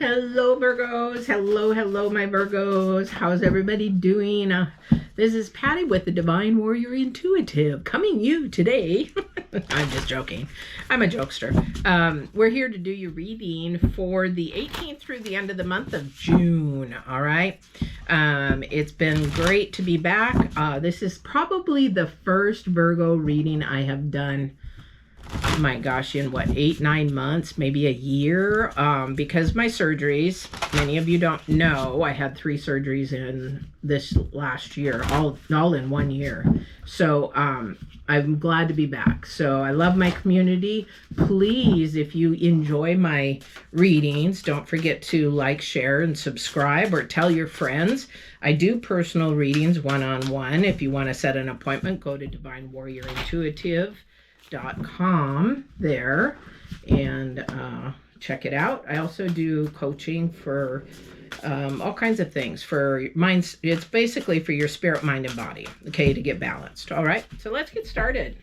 Hello Virgos, hello my Virgos. How's everybody doing? This is Patty with the Divine Warrior Intuitive coming you today. I'm just joking. I'm a jokester. We're here to do your reading for the 18th through the end of the month of June. All right. It's been great to be back. This is probably the first Virgo reading I have done. Oh my gosh, in what, 8-9 months, maybe a year, because my surgeries, many of you don't know, I had 3 surgeries in this last year, all in 1 year. So I'm glad to be back. So I love my community. Please, if you enjoy my readings, don't forget to like, share, and subscribe, or tell your friends. I do personal readings one-on-one. If you want to set an appointment, go to divinewarriorintuitive.com there and check it out. I also do coaching for all kinds of things for minds. It's basically for your spirit, mind, and body, okay, to get balanced. All right, so let's get started.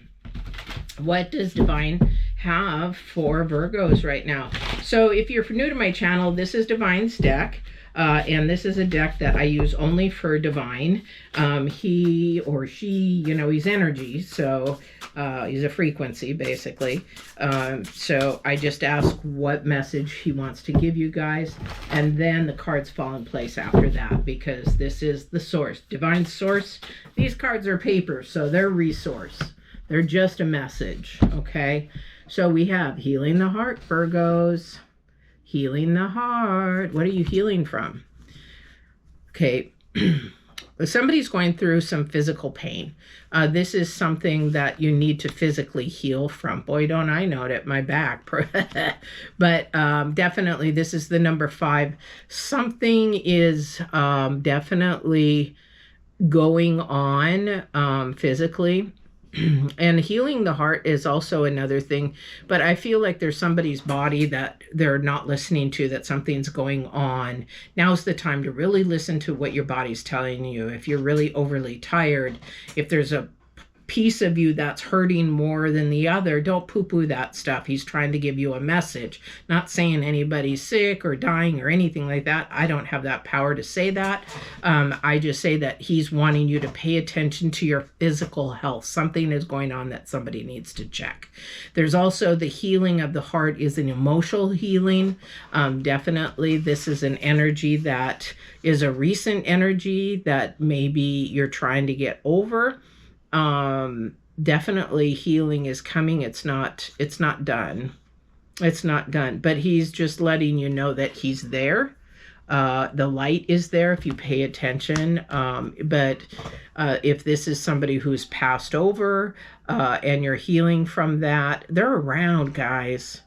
What does Divine have for Virgos right now? So if you're new to my channel, this is Divine's deck. And this is a deck that I use only for Divine. He or she, you know, he's energy, so he's a frequency, basically. So I just ask what message he wants to give you guys, and then the cards fall in place after that, because this is the source, Divine source. These cards are paper, so they're resource. They're just a message, okay? So we have healing the heart, Virgos. Healing the heart. What are you healing from? Okay. Somebody's going through some physical pain. This is something that you need to physically heal from. Boy, don't I know it, my back. But definitely this is the number 5. Something is definitely going on physically. And healing the heart is also another thing, but I feel like there's somebody's body that they're not listening to, that something's going on. Now's the time to really listen to what your body's telling you. If you're really overly tired, if there's a piece of you that's hurting more than the other, don't poo-poo that stuff. He's trying to give you a message, not saying anybody's sick or dying or anything like that. I don't have that power to say that. I just say that he's wanting you to pay attention to your physical health. Something is going on that somebody needs to check. There's also the healing of the heart is an emotional healing. Definitely this is an energy that is a recent energy that maybe you're trying to get over. Definitely healing is coming. It's not done. It's not done, but he's just letting you know that he's there. The light is there if you pay attention. But if this is somebody who's passed over, and you're healing from that, they're around, guys.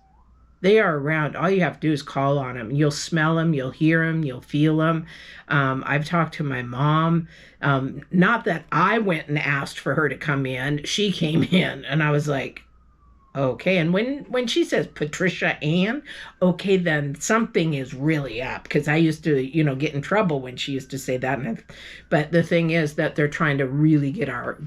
They are around. All you have to do is call on them. You'll smell them, you'll hear them, you'll feel them. I've talked to my mom. Not that I went and asked for her to come in. She came in, and I was like, okay. And when she says Patricia Ann, okay, then something is really up, because I used to, you know, get in trouble when she used to say that. But the thing is that they're trying to really get our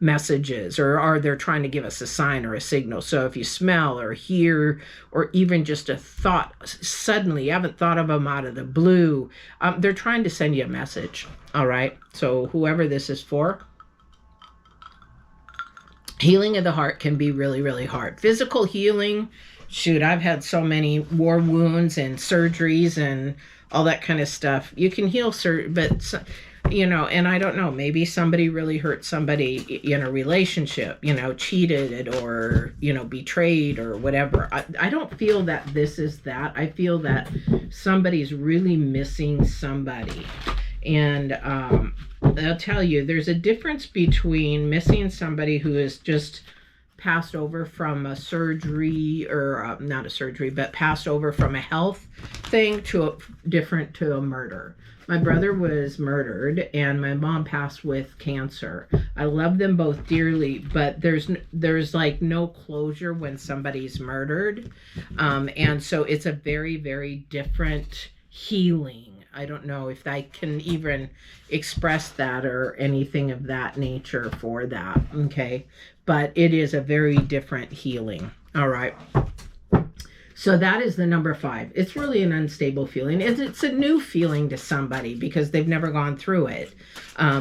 messages, or they're trying to give us a sign or a signal. So if you smell or hear, or even just a thought, suddenly you haven't thought of them out of the blue, they're trying to send you a message. All right. So whoever this is for, healing of the heart can be really, really hard. Physical healing, shoot, I've had so many war wounds and surgeries and all that kind of stuff. You can heal, but you know, and I don't know, maybe somebody really hurt somebody in a relationship, you know, cheated or, you know, betrayed or whatever. I don't feel that this is that. I feel that somebody's really missing somebody. And I'll tell you, there's a difference between missing somebody who is just passed over from a surgery, or not a surgery, but passed over from a health thing to a murder. My brother was murdered, and my mom passed with cancer. I love them both dearly, but there's like no closure when somebody's murdered. And so it's a very, very different healing. I don't know if I can even express that or anything of that nature for that, okay? But it is a very different healing, all right? So that is the number 5. It's really an unstable feeling. It's a new feeling to somebody because they've never gone through it.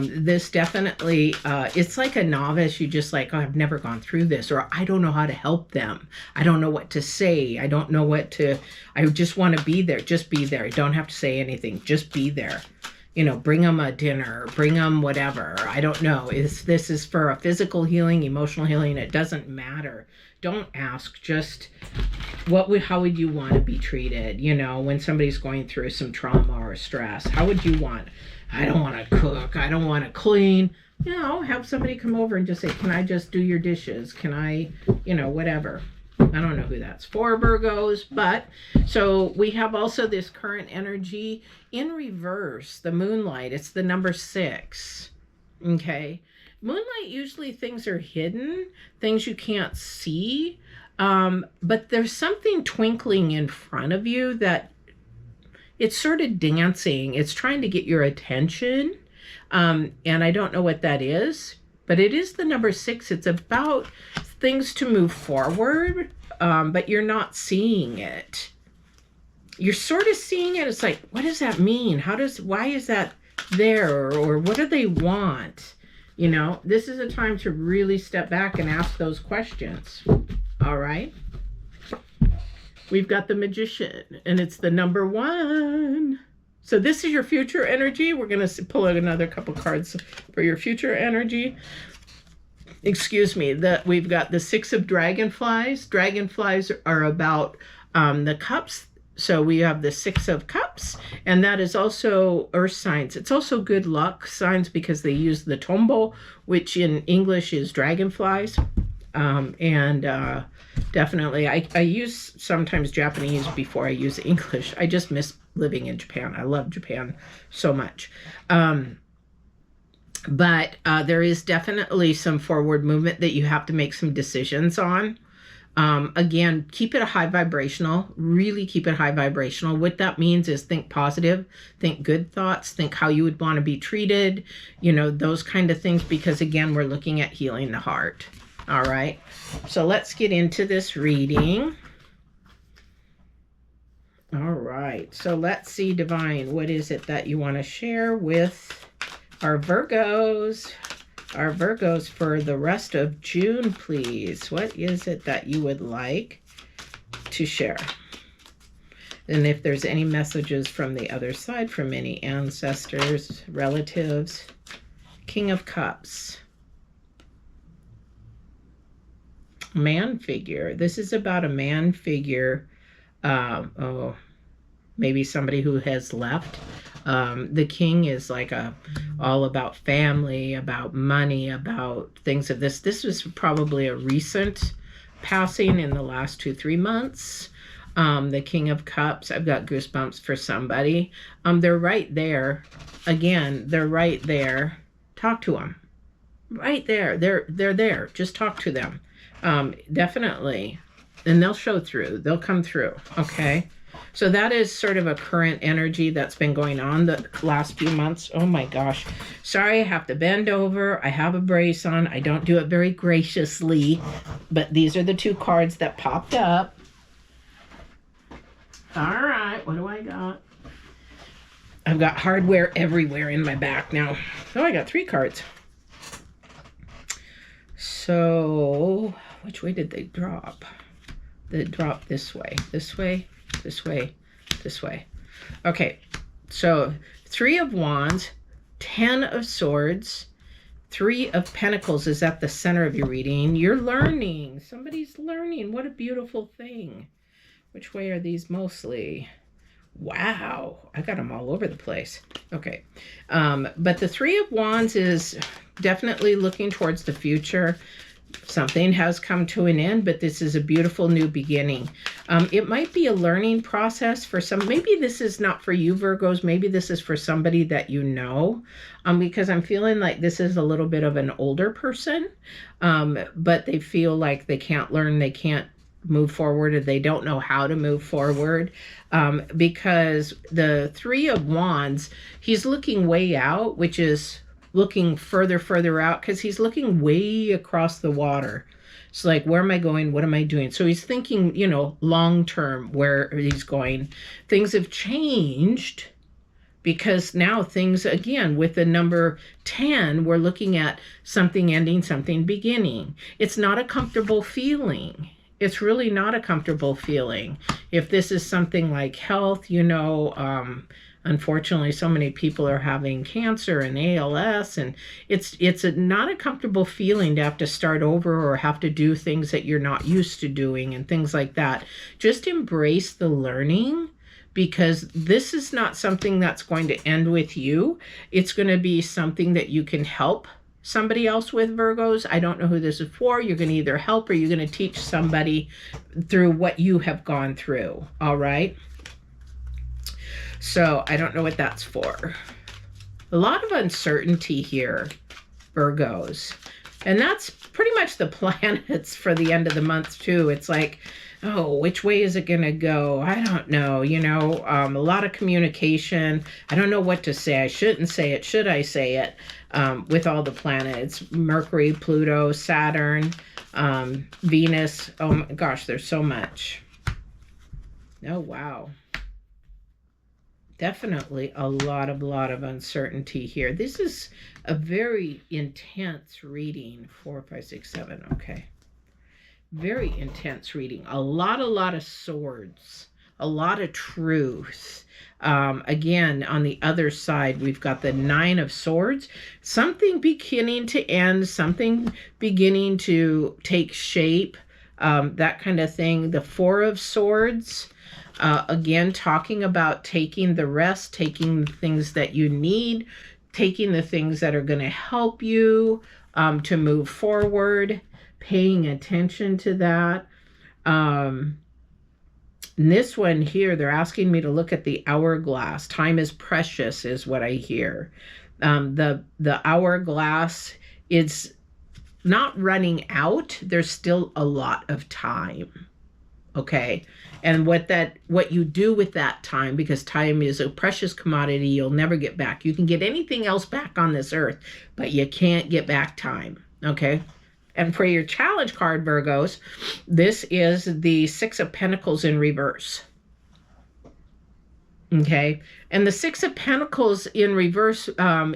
This definitely, it's like a novice. You just like, oh, I've never gone through this, or I don't know how to help them. I don't know what to say. I don't know what to, I just want to be there. Just be there. You don't have to say anything. Just be there. You know, bring them a dinner, bring them whatever. I don't know. This is for a physical healing, emotional healing. It doesn't matter. Don't ask. Just how would you want to be treated? You know, when somebody's going through some trauma or stress, how would you want? I don't want to cook. I don't want to clean. You know, have somebody come over and just say, can I just do your dishes? Can I, you know, whatever. I don't know who that's for, Virgos, but so we have also this current energy in reverse, the moonlight. It's the number 6. Okay. Moonlight, usually things are hidden, things you can't see. But there's something twinkling in front of you that it's sort of dancing. It's trying to get your attention. And I don't know what that is, but it is the number 6. It's about things to move forward, but you're not seeing it. You're sort of seeing it. It's like, what does that mean? Why is that there? Or what do they want? You know, this is a time to really step back and ask those questions. All right. We've got the Magician, and it's the number 1. So this is your future energy. We're going to pull out another couple cards for your future energy. Excuse me. We've got the 6 of Dragonflies. Dragonflies are about the cups. So we have the 6 of Cups, and that is also earth signs. It's also good luck signs because they use the tombo, which in English is dragonflies. Definitely, I use sometimes Japanese before I use English. I just miss living in Japan. I love Japan so much. But there is definitely some forward movement that you have to make some decisions on. Again, keep it a high vibrational, really keep it high vibrational. What that means is think positive, think good thoughts, think how you would want to be treated, you know, those kind of things, because again, we're looking at healing the heart. All right. So let's get into this reading. All right. So let's see, Divine, what is it that you want to share with our Virgos? Our Virgos for the rest of June, please. What is it that you would like to share? And if there's any messages from the other side, from any ancestors, relatives. King of Cups. Man figure. This is about a man figure. Maybe somebody who has left. The king is like all about family, about money, about things of this. This was probably a recent passing in the last 2-3 months. The King of Cups. I've got goosebumps for somebody. They're right there. Again, they're right there. Talk to them. Right there. They're there. Just talk to them. Definitely. And they'll show through. They'll come through. Okay. So that is sort of a current energy that's been going on the last few months. Oh my gosh. Sorry, I have to bend over. I have a brace on. I don't do it very graciously, but these are the 2 cards that popped up. All right, what do I got? I've got hardware everywhere in my back now. Oh, I got 3 cards. So, which way did they drop? They dropped this way, this way, this way, this way. Okay, so 3 of Wands, 10 of Swords, 3 of Pentacles is at the center of your reading. You're learning. Somebody's learning. What a beautiful thing. Which way are these mostly? Wow, I got them all over the place. Okay, but the 3 of Wands is definitely looking towards the future. Something has come to an end, but this is a beautiful new beginning. It might be a learning process for some. Maybe this is not for you, Virgos. Maybe this is for somebody that you know, because I'm feeling like this is a little bit of an older person, but they feel like they can't learn, they can't move forward, or they don't know how to move forward, because the 3 of Wands, he's looking way out, which is looking further out, because he's looking way across the water. It's like, where am I going? What am I doing? So he's thinking, you know, long term, where he's going. Things have changed because now things, again, with the number 10, we're looking at something ending, something beginning. It's not a comfortable feeling. It's really not a comfortable feeling. If this is something like health, you know, unfortunately, so many people are having cancer and ALS, and it's not a comfortable feeling to have to start over or have to do things that you're not used to doing and things like that. Just embrace the learning, because this is not something that's going to end with you. It's going to be something that you can help somebody else with, Virgos. I don't know who this is for. You're going to either help or you're going to teach somebody through what you have gone through. All right. So I don't know what that's for. A lot of uncertainty here, Virgos. And that's pretty much the planets for the end of the month too. It's like, oh, which way is it going to go? I don't know. You know, a lot of communication. I don't know what to say. I shouldn't say it. Should I say it? With all the planets, Mercury, Pluto, Saturn, Venus. Oh my gosh, there's so much. Oh, wow. Definitely a lot of uncertainty here. This is a very intense reading. 4, 5, 6, 7. Okay. Very intense reading. A lot of swords. A lot of truth. Again, on the other side, we've got the 9 of Swords. Something beginning to end. Something beginning to take shape. That kind of thing. The 4 of Swords. Again, talking about taking the rest, taking the things that you need, taking the things that are going to help you to move forward, paying attention to that. This one here, they're asking me to look at the hourglass. Time is precious is what I hear. The hourglass is not running out. There's still a lot of time. Okay. And what you do with that time, because time is a precious commodity you'll never get back. You can get anything else back on this earth, but you can't get back time. Okay. And for your challenge card, Virgos, this is the 6 of Pentacles in reverse. Okay. And the 6 of Pentacles in reverse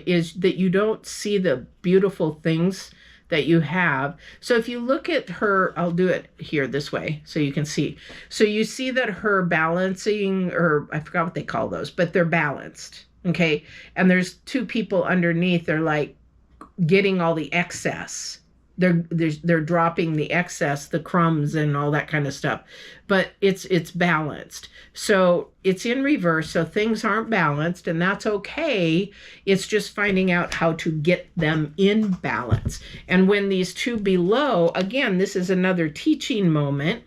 is that you don't see the beautiful things that you have. So if you look at her, I'll do it here this way so you can see. So you see that her balancing, or I forgot what they call those, but they're balanced. Okay. And there's 2 people underneath. They're like getting all the excess. They're dropping the excess, the crumbs and all that kind of stuff, but it's balanced. So it's in reverse. So things aren't balanced, and that's okay. It's just finding out how to get them in balance. And when these 2 below, again, this is another teaching moment.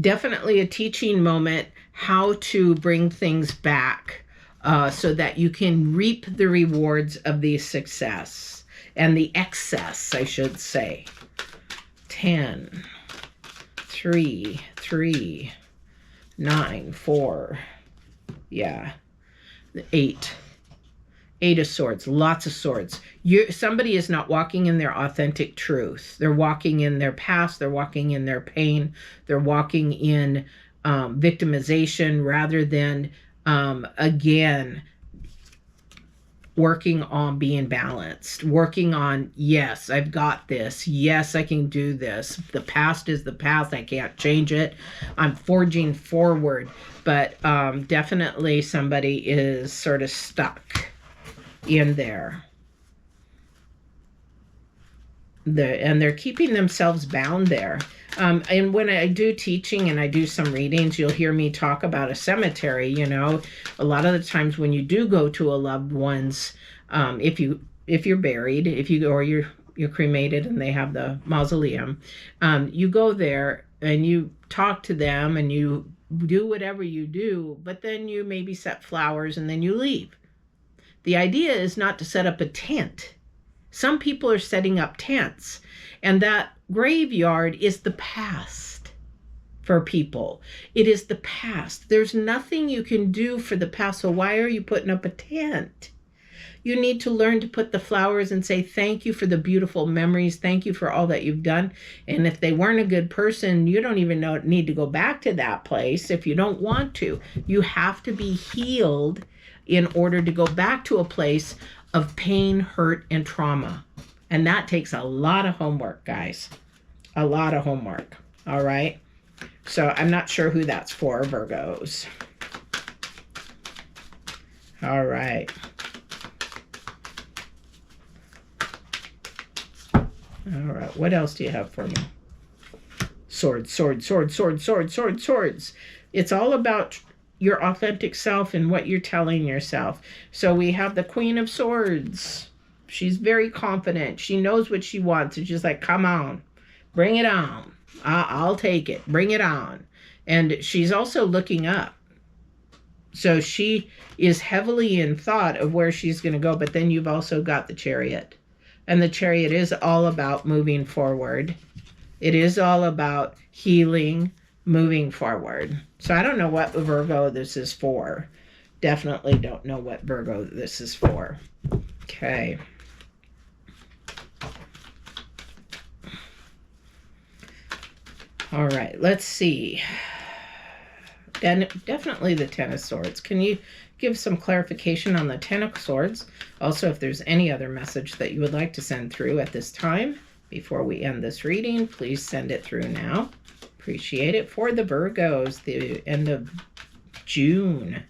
Definitely a teaching moment, how to bring things back so that you can reap the rewards of the success. And the excess, I should say. 10, 3, 3, 9, 4. Yeah. 8. 8 of Swords. Lots of swords. Somebody is not walking in their authentic truth. They're walking in their past. They're walking in their pain. They're walking in victimization rather than, again, working on being balanced, working on, yes, I've got this. Yes, I can do this. The past is the past. I can't change it. I'm forging forward. But definitely somebody is sort of stuck in there. And they're keeping themselves bound there. And when I do teaching and I do some readings, you'll hear me talk about a cemetery. You know, a lot of the times when you do go to a loved one's, if you're buried, or you're cremated and they have the mausoleum, you go there and you talk to them and you do whatever you do, but then you maybe set flowers and then you leave. The idea is not to set up a tent. Some people are setting up tents, and that graveyard is the past for people. It is the past. There's nothing you can do for the past. So why are you putting up a tent? You need to learn to put the flowers and say thank you for the beautiful memories. Thank you for all that you've done. And if they weren't a good person, you don't even need to go back to that place if you don't want to. You have to be healed in order to go back to a place of pain, hurt, and trauma. And that takes a lot of homework, guys. A lot of homework. All right. So I'm not sure who that's for, Virgos. All right. All right. What else do you have for me? Swords, swords, swords, swords, swords, swords, swords. It's all about your authentic self and what you're telling yourself. So we have the Queen of Swords. She's very confident. She knows what she wants. And she's like, come on, bring it on. I'll take it. Bring it on. And she's also looking up. So she is heavily in thought of where she's going to go. But then you've also got the Chariot. And the Chariot is all about moving forward. It is all about healing, moving forward. So I don't know what Virgo this is for. Definitely don't know what Virgo this is for. Okay. All right, let's see. And definitely the Ten of Swords. Can you give some clarification on the Ten of Swords? Also, if there's any other message that you would like to send through at this time, before we end this reading, please send it through now. Appreciate it. For the Virgos, the end of June.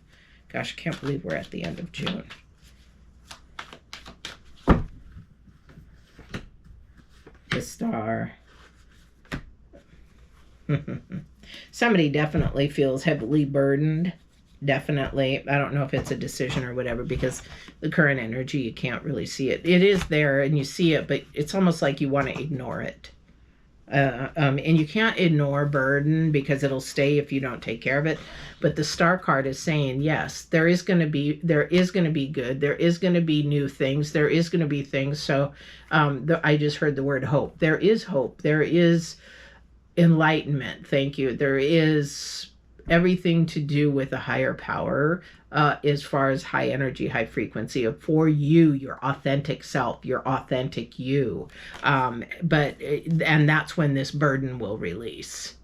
Gosh, I can't believe we're at the end of June. The Star. Somebody definitely feels heavily burdened. Definitely. I don't know if it's a decision or whatever, because the current energy, you can't really see it. It is there and you see it, but it's almost like you want to ignore it. And you can't ignore burden because it'll stay if you don't take care of it. But the Star card is saying, yes, there is going to be good. There is going to be new things. There is going to be things. So I just heard the word hope. There is hope. There is enlightenment. Thank you. There is everything to do with a higher power as far as high energy, high frequency for you, your authentic self, your authentic you. And that's when this burden will release.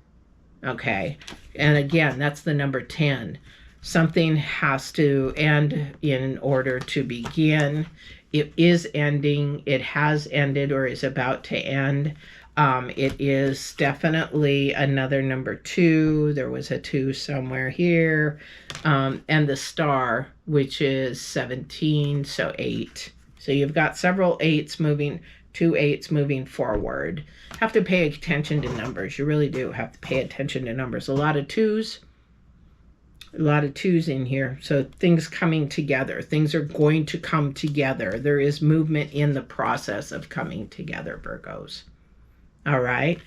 Okay. And again, that's the number 10. Something has to end in order to begin. It is ending. It has ended or is about to end. It is definitely another number 2. There was a 2 somewhere here. And the Star, which is 17, so 8. So you've got several 8s moving, 2 8s moving forward. Have to pay attention to numbers. You really do have to pay attention to numbers. A lot of 2s. A lot of 2s in here. So things coming together. Things are going to come together. There is movement in the process of coming together, Virgos. All right.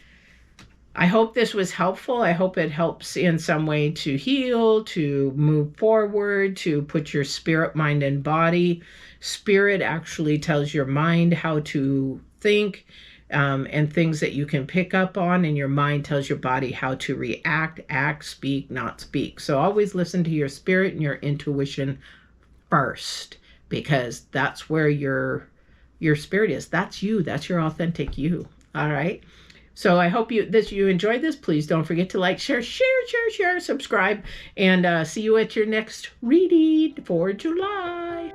I hope this was helpful. I hope it helps in some way to heal, to move forward, to put your spirit, mind, and body. Spirit actually tells your mind how to think and things that you can pick up on, and your mind tells your body how to react, act, speak, not speak. So always listen to your spirit and your intuition first, because that's where your spirit is. That's you. That's your authentic you. All right. So I hope you enjoyed this. Please don't forget to like, share, subscribe, and see you at your next reading for July.